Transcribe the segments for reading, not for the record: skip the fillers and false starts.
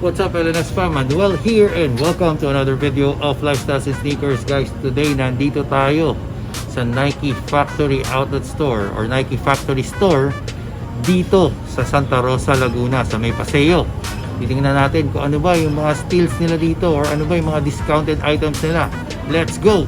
What's up, LNS fam? Manuel here and welcome to another video of Lifestyles and Sneakers. Guys, today nandito tayo sa Nike Factory Outlet Store or Nike Factory Store dito sa Santa Rosa, Laguna sa may PASEO. Titingnan natin kung ano ba yung mga steals nila dito or ano ba yung mga discounted items nila. Let's go!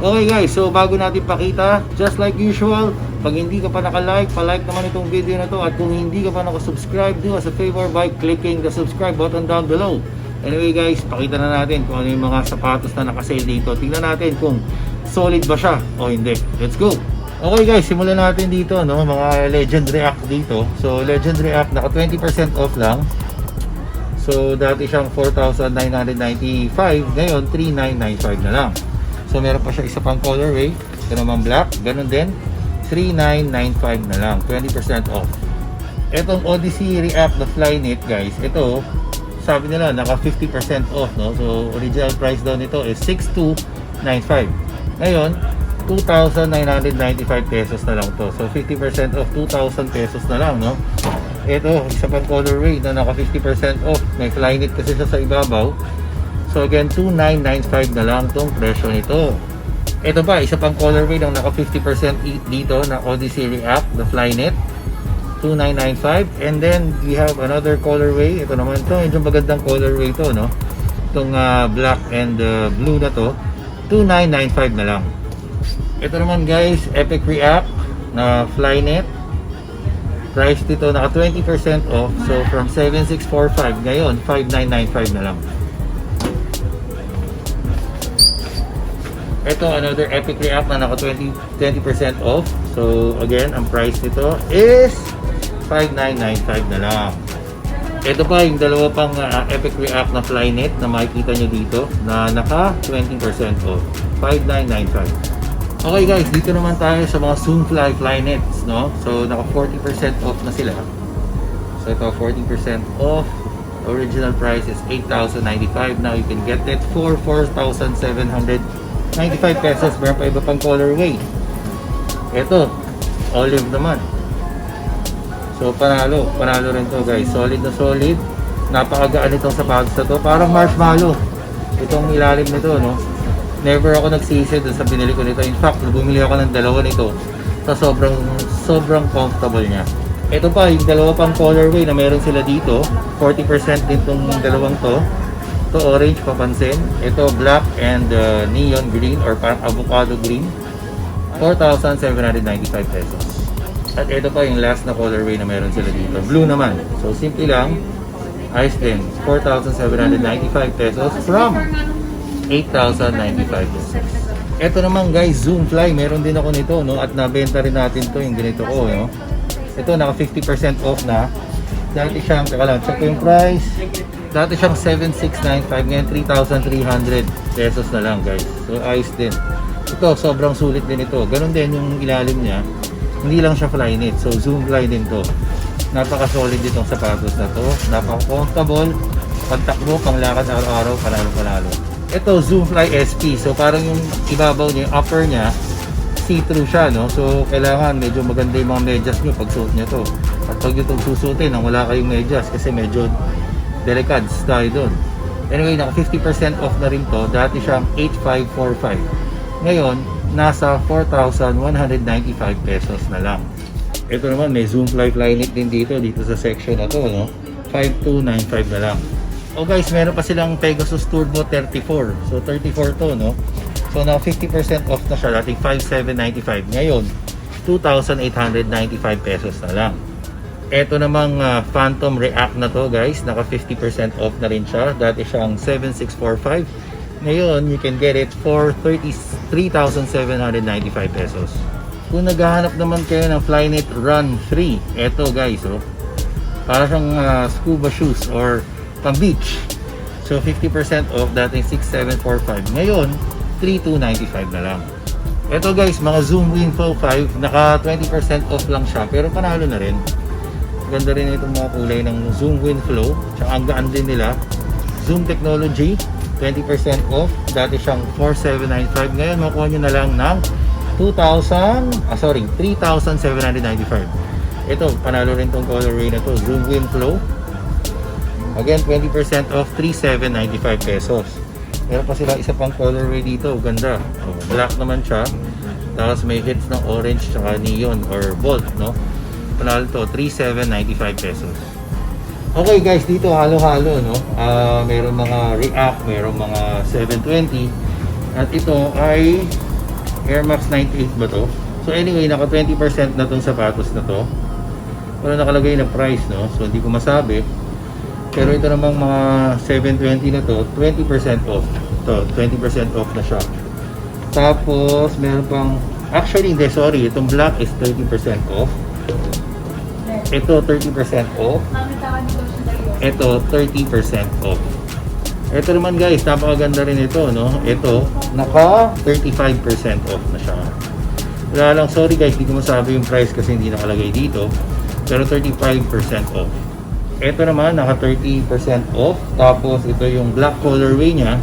Okay guys, so bago natin pakita, just like usual, pag hindi ka pa naka-like, pa-like naman itong video na to. At kung hindi ka pa naka-subscribe, do us a favor by clicking the subscribe button down below. Anyway guys, pakita na natin kung ano yung mga sapatos na naka-sale dito. Tingnan natin kung solid ba siya o hindi. Let's go! Okay guys, simulan natin dito, no? Mga Legend React dito. So Legend React, naka 20% off lang. So dati siyang 4,995, ngayon 3,995 na lang. So meron pa siya isa pang colorway, ito naman black, ganun din, 3,995 na lang, 20% off. Etong Odyssey React na Flyknit guys, ito, sabi nila naka 50% off, no? So original price daw nito is 6,295. Ngayon, 2,995 pesos na lang to. So 50% off, 2,000 pesos na lang, no? Ito, isa pang colorway na naka 50% off, may Flyknit kasi siya sa ibabaw. So again, 2,995 na lang tong presyo nito. Ito pa, isa pang colorway ng naka 50% dito na Odyssey React, the Flyknit, 2,995. And then we have another colorway. Ito naman to, medyo magandang colorway to, no? Itong black and blue na to, 2,995 na lang. Ito naman guys, Epic React na Flyknit. Price dito naka 20% off. So from 7,645 ngayon 5,995 na lang. Ito, another Epic React na naka 20% off. So again, ang price nito is 5,995 na lang. Ito pa yung dalawa pang Epic React na Flyknit na makikita nyo dito na naka 20% off, 5,995. Okay guys, dito naman tayo sa mga Zoomfly Flyknits, no? So naka 40% off na sila. So ito, 40% off. Original price is 8,095. Now you can get it for 4,795 pesos. Meron pa iba pang colorway. Ito, olive naman. So panalo rin to guys. Solid na solid. Napakagaan itong sapatos na to. Parang marshmallow itong ilalim nito, no? Never ako nagsisi dun sa binili ko nito. In fact, bumili ako ng dalawa nito. So sobrang comfortable niya. Ito pa, yung dalawa pang colorway na meron sila dito. 40% din itong dalawang to. Ito orange, papansin. Ito black and neon green or parang avocado green, 4,795 pesos. At ito pa yung last na colorway na meron sila dito, blue naman. So simple lang, ayos din, 4,795 pesos from 8,095 pesos. Ito naman guys, Zoomfly, meron din ako nito, no? At nabenta rin natin to, yung ganito ko, no? Ito naka 50% off na. Dati siyang, teka lang, check ko yung price. Dati siyang 7,695, ngayon 3,300 pesos na lang guys. So ayos din. Ito, sobrang sulit din ito. Ganon din yung ilalim niya. Hindi lang siya Flyknit. So Zoomfly din to. Napaka-solid itong sapatos na to. Napaka-comfortable. Pagtakbo, panglakad araw-araw, panalo-panalo. Ito, Zoomfly SP. So parang yung ibabaw niya, yung upper niya, see-through siya, no? So kailangan medyo maganda yung mga medyas nyo pag suot nyo to. At pag itong susutin, nang wala kayong medyas kasi medyo delicads tayo doon. Anyway, naka 50% off na rin to. Dati siyang 8,545. Ngayon, nasa 4,195 pesos na lang. Ito naman, may Zoomfly Flyknit din dito sa section na to, no? 5,295 na lang. Oh guys, meron pa silang Pegasus Turbo 34. So 34 to, no? So na 50% off na siya. Dating 5,795. Ngayon, 2,895 pesos na lang. Ito namang Phantom React na to guys, naka 50% off na rin siya. Dati siyang 7,645. Ngayon, you can get it for 3,795 pesos. Kung naghahanap naman kayo ng Flyknit Run 3, ito guys, oh. Para siyang scuba shoes or pang beach. So 50% off, dating 6,745. Ngayon, 3,295 na lang. Ito guys, mga Zoom Winflow 5, naka 20% off lang siya, pero panalo na rin. Ganda rin itong mga kulay ng Zoom Winflow. Tsaka ang gaan din nila. Zoom Technology, 20% off. Dati siyang 4,795. Ngayon, makuha nyo na lang ng 3,795. Ito, panalo rin tong colorway na to, Zoom Wind Flow. Again, 20% off, 3,795 pesos. Meron pa sila isa pang colorway dito, ganda. Black naman siya. Tapos may hits ng orange tsaka neon or bold, no? Panalo to, 3,795 pesos. Okay guys, dito halo-halo, no? Meron mga React, meron mga 720. At ito ay Air Max 98 ba to? So anyway, naka 20% na tong sapatos na to. Wala nakalagay na price, no? So hindi ko masabi. Pero ito namang mga 720 na to, 20% off. To, 20% off na siya. Tapos meron pang, actually hindi, sorry, itong black is 30% off. Ito 30% off. Ito 30% off. Ito naman guys, napakaganda rin ito, no? Ito, naka 35% off na siya. Wala lang, sorry guys, hindi ko masabi yung price kasi hindi nakalagay dito. Pero 35% off. Ito naman, naka 30% off. Tapos ito yung black colorway niya,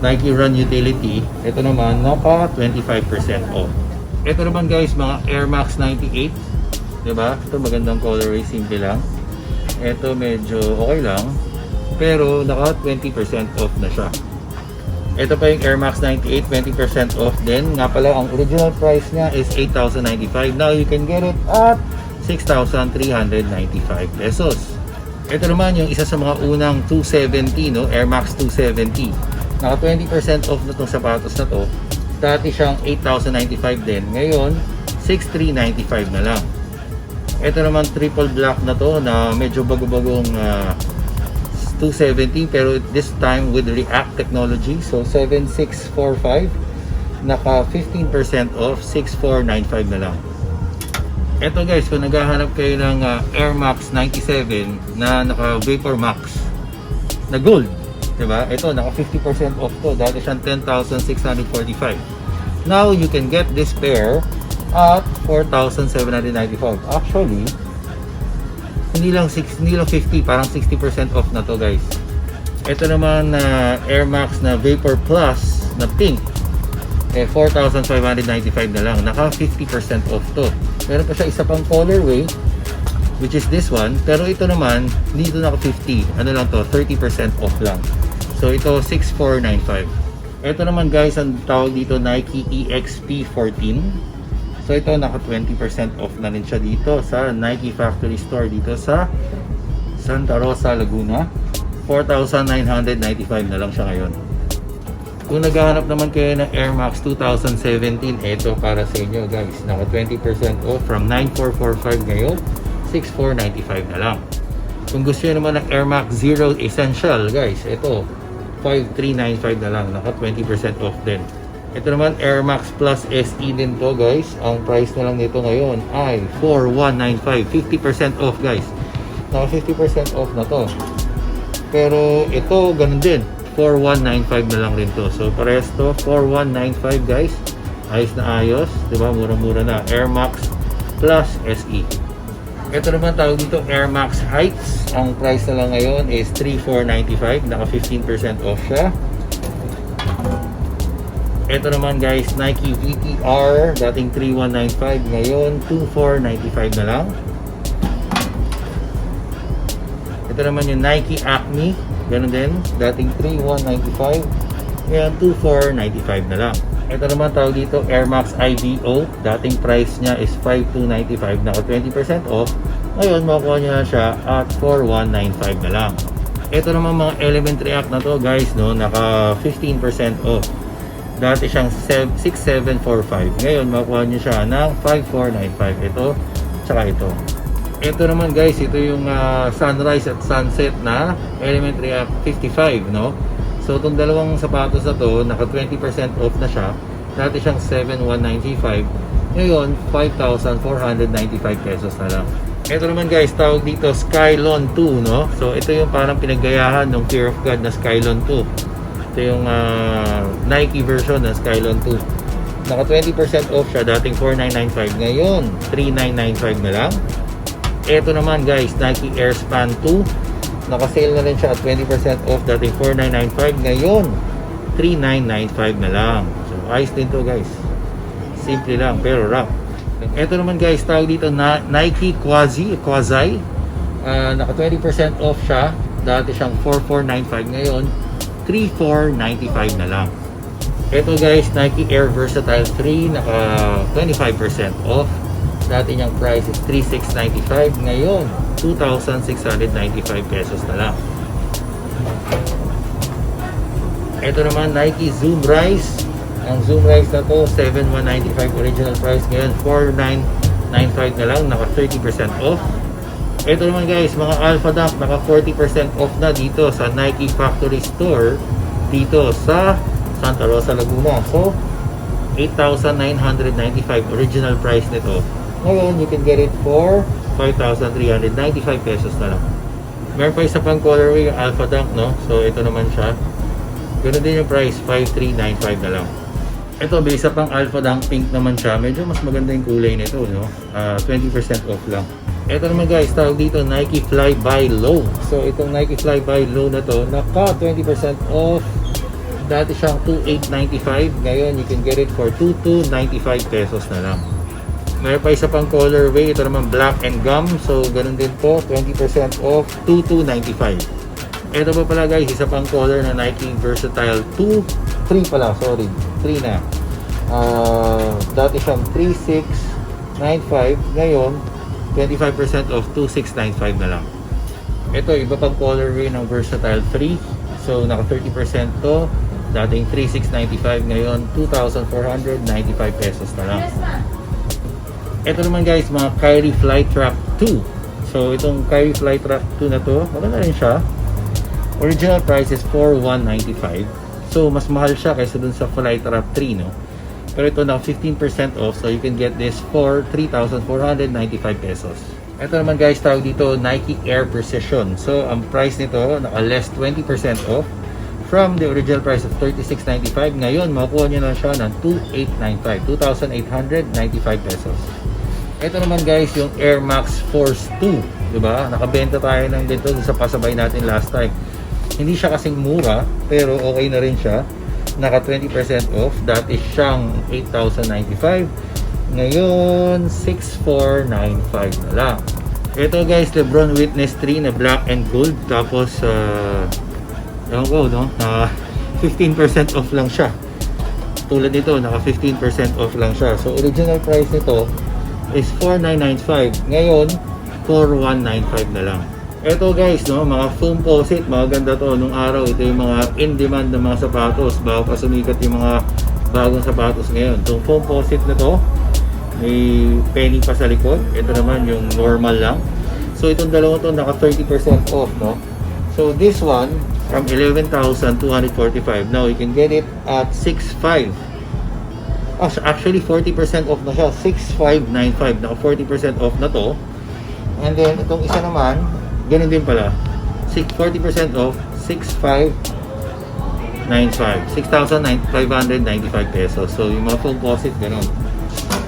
Nike Run Utility. Ito naman, naka 25% off. Ito naman guys, mga Air Max 98. Diba? Ito magandang colorway, simple lang. Ito medyo okay lang. Pero naka 20% off na siya. Ito pa yung Air Max 98, 20% off din. Nga pala, ang original price niya is 8,095. Now you can get it at 6,395 pesos. Ito naman yung isa sa mga unang 270, no? Air Max 270. Naka 20% off na itong sapatos na to. Dati siyang 8,095 din. Ngayon, 6,395 na lang. Ito naman triple black na to na medyo bago-bagong 270 pero this time with React technology. So 7,645. Naka 15% off, 6,495 na lang. Ito guys, kung naghahanap kayo ng Air Max 97 na naka Vapor Max na gold, diba? Ito, naka 50% off to. Dati siyang 10,645. Now, you can get this pair at 4,795. Actually, hindi lang 50, parang 60% off na to guys. Ito naman na Air Max na Vapor Plus na pink, 4,595 na lang. Naka 50% off to. Meron pa siya isa pang colorway, which is this one. Pero ito naman, dito naka 50. Ano lang to, 30% off lang. So ito, 6,495. Ito naman guys, ang tawag dito Nike EXP14. So ito, naka 20% off na rin siya dito sa Nike Factory Store dito sa Santa Rosa, Laguna. 4,995 na lang siya ngayon. Kung naghahanap naman kayo ng Air Max 2017, ito para sa inyo guys. Naka 20% off from 9,445 ngayon, 6,495 na lang. Kung gusto nyo naman ng Air Max Zero Essential guys, ito 5,395 na lang. Naka 20% off din. Ito naman Air Max Plus SE din to guys. Ang price na lang nito ngayon ay 4,195. 50% off guys. Naka 50% off na to. Pero ito ganun din, 4,195 na lang rin to. So parehas to, 4,195 guys. Ayos na ayos, diba? Mura-mura na. Air Max Plus SE. Ito naman tawag dito Air Max Heights. Ang price na lang ngayon is 3,495. Naka 15% off siya. Ito naman guys, Nike VTR. Dating 3,195. Ngayon, 2,495 na lang. Ito naman yung Nike Acme. Ganun din. Dating 3,195. Ngayon, 2,495 na lang. Ito naman tawag dito Air Max IDO. Dating price niya is 5,295. Naka 20% off. Ngayon, makukuha niya na siya at 4,195 na lang. Ito naman mga Element React na to guys, no? Naka 15% off. Dati siyang 6,745. Ngayon, makukuha niyo siya ng 5,495. Ito, tsaka ito. Ito naman guys, ito yung sunrise at sunset na Element React 55, no? So, itong dalawang sapatos na to, naka 20% off na siya. Dati siyang 7,195. Ngayon, 5,495 pesos na lang. Ito naman guys, tawag dito Skylon 2, no? So, ito yung parang pinaggayahan ng Fear of God na Skylon 2. Ito yung Nike version ng Skylon 2. Naka 20% off siya. Dating 4,995. Ngayon, 3,995 na lang. Ito naman guys, Nike Airspan 2. Naka-sale na rin siya at 20% off. Dating 4,995. Ngayon, 3,995 na lang. So, ayos din to guys. Simple lang, pero rock. Ito naman guys, tawag dito na Nike Quasi. Naka 20% off siya. Dati siyang 4495, ngayon 3495 na lang. Ito guys, Nike Air Versatile 3, naka 25% off. Dati niyang price is 3695, ngayon 2695 pesos na lang. Ito naman Nike Zoom Rise. Ang Zoom Rise na to 7195 original price, ngayon 4995 na lang, naka 30% off. Ito naman guys, mga Alpha Dunk, naka 40% off na dito sa Nike Factory Store dito sa Santa Rosa, Laguna. So 8,995 original price nito. Ngayon you can get it for 5,395 pesos na lang. Meron pa isa pang colorway, yung Alpha Dunk, no? So ito naman siya. Ganun din yung price, 5,395 na lang. Ito, may isa pang Alpha Dunk pink naman siya. Medyo mas maganda yung kulay nito, no? 20% off lang. Ito naman guys, tawag dito Nike Fly By Low. So itong Nike Fly By Low na to, naka 20% off. Dati siyang 2,895. Ngayon, you can get it for 2,295 pesos na lang. Mayroon pa isa pang colorway. Ito naman black and gum. So ganun din po, 20% off, 2,295. Ito pa pala guys, isa pang color na Nike Versatile 3 pala, sorry, 3 na. Dati siyang 3,695, ngayon 25% off, 2,695 na lang. Ito, iba pang colorway ng Versatile 3. So naka 30% to. Dating 3,695, ngayon 2,495 pesos na lang. Ito naman guys, mga Kyrie Fly Trap 2. So itong Kyrie Fly Trap 2 na to, maganda rin siya. Original price is 4,195. So mas mahal siya kaysa dun sa Fly Trap 3, no? Pero ito na 15% off, so you can get this for 3,495 pesos. Ito naman guys, tawag dito Nike Air Precision. So ang price nito naka less 20% off from the original price of 3695. Ngayon makukuha nyo na siya ng 2,895 pesos. Ito naman guys, yung Air Max Force 2, diba? Nakabenta tayo ng dito sa pasabay natin last time. Hindi siya kasing mura, pero okay na rin siya. Naka 20% off. Dati siyang 8,095. Ngayon 6,495 na lang. Ito guys, LeBron Witness 3 na black and gold. Tapos ewan ko, no? 15% off lang siya. Tulad nito, naka 15% off lang siya. So original price nito is 4,995. Ngayon 4,195 na lang. Ito guys, no, mga foam posit, maganda to. Nung araw, ito yung mga in-demand na mga sapatos bago pa sumikat yung mga bagong sapatos ngayon. Itong foam posit na to, may penny pa sa likod. Ito naman yung normal lang. So itong dalawang to, naka 30% off, no. So this one, from 11,245. Now you can get it at 6,500. Actually 40% off na siya, 6,595. Naka 40% off na to. And then itong isa naman, ganun din pala, 40% off, 6,595 pesos. So yung mga composite, ganun.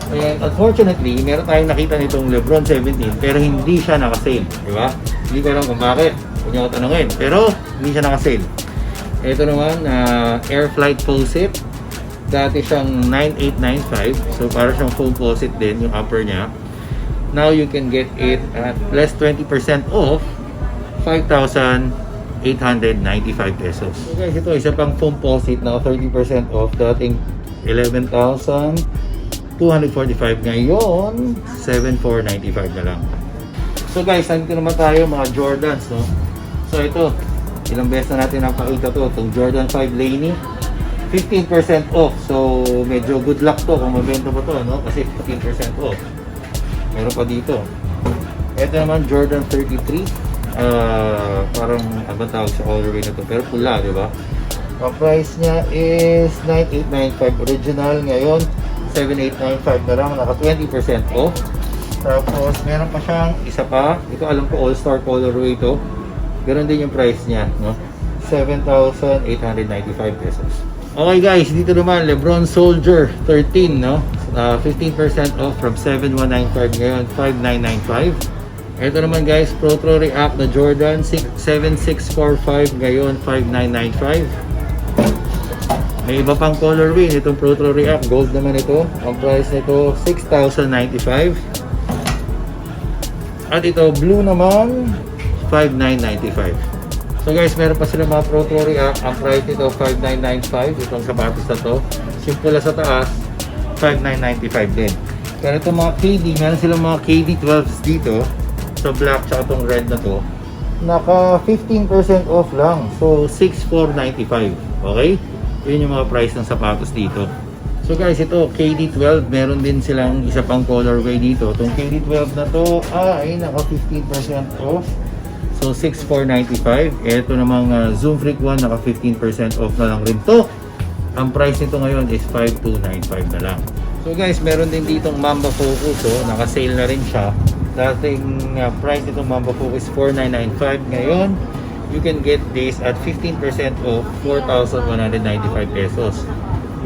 And unfortunately, meron tayong nakita nitong LeBron 17, pero hindi siya naka-sale, di ba? Hindi ko alam kung bakit, huwag niyo ako tanungin, pero hindi siya naka-sale. Ito naman, Air Flight Posit. Dati siyang 9,895, so para siyang foam posit din yung upper niya. Now you can get it at less 20% off, 5,895 pesos. So guys, ito isa pang foam posit na 30% off. Dating 11,245, ngayon 7,495 na lang. So guys, nandito naman tayo mga Jordans, no? So ito, ilang beses na natin napakita to, itong Jordan 5 Laney, 15% off. So medyo good luck to kung mabenta pa to, no? Kasi 15% off. Meron pa dito. Ito naman Jordan 33. Parang abang tawag sa colorway na to, pero pula, di ba? Ang price niya is 9,895 original, ngayon 7,895 na lang, naka 20% off. Tapos meron pa siyang isa pa, ito alam ko all-star colorway ito. Ganon din yung price niya, no? 7,895 pesos. Okay guys, dito naman LeBron Soldier 13, no? 15% off from 7,195, ngayon 5,995. Ito naman guys, Pro React na Jordan 7,645, ngayon 5,995. May iba pang colorway itong Pro React Gold naman ito. Ang price nito 6,095. At ito blue naman 5,995. So guys, meron pa sila mga Pro React. Ang price nito 5,995. Itong sapatos na to. Simple sa taas 5,995 din. Pero itong mga KD, meron silang mga KD12s dito. So black tsaka itong red na to. Naka 15% off lang. So 6,495. Okay? Yun yung mga price ng sapatos dito. So guys, ito KD12, meron din silang isa pang colorway dito. Itong KD12 na to ay naka 15% off. So 6,495. Ito namang Zoom Freak 1, naka 15% off na lang rin to. Ang price nito ngayon is 5,295 na lang. So guys, meron din ditong Mamba Focus. Naka-sale na rin siya. Dating price nitong Mamba Focus 4,995. Ngayon, you can get this at 15% off 4,195 pesos.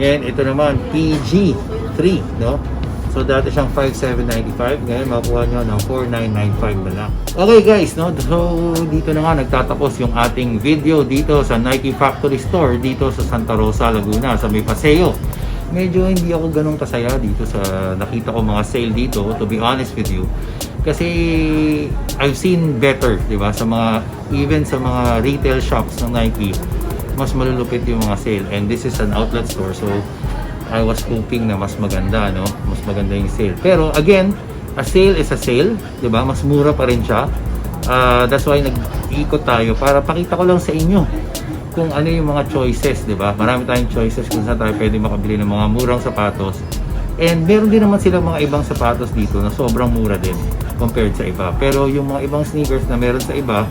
Ngayon, ito naman PG3, no? So dati siyang 5,795, ngayon makuha nyo ng 4,995 na lang. Okay guys, no? So dito na nga nagtatapos yung ating video dito sa Nike Factory Store dito sa Santa Rosa, Laguna, sa may PASEO. Medyo hindi ako ganun kasaya dito sa nakita ko mga sale dito, to be honest with you. Kasi I've seen better, di ba? Sa mga, even sa mga retail shops ng Nike, mas malulupit yung mga sale. And this is an outlet store, so I was hoping na mas maganda, no? Mas maganda yung sale. Pero again, a sale is a sale, di ba? Mas mura pa rin siya. That's why nag-ikot tayo para pakita ko lang sa inyo kung ano yung mga choices, di ba? Marami tayong choices kung saan tayo pwede makabili ng mga murang sapatos. And meron din naman sila mga ibang sapatos dito na sobrang mura din compared sa iba. Pero yung mga ibang sneakers na meron sa iba,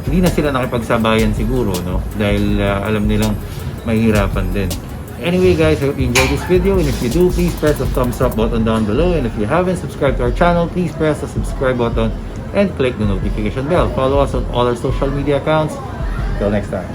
hindi na sila nakipagsabayan siguro, no? Dahil alam nilang mahihirapan din. Anyway guys, I hope you enjoyed this video, and if you do, please press the thumbs up button down below, and if you haven't subscribed to our channel, please press the subscribe button and click the notification bell. Follow us on all our social media accounts. Till next time.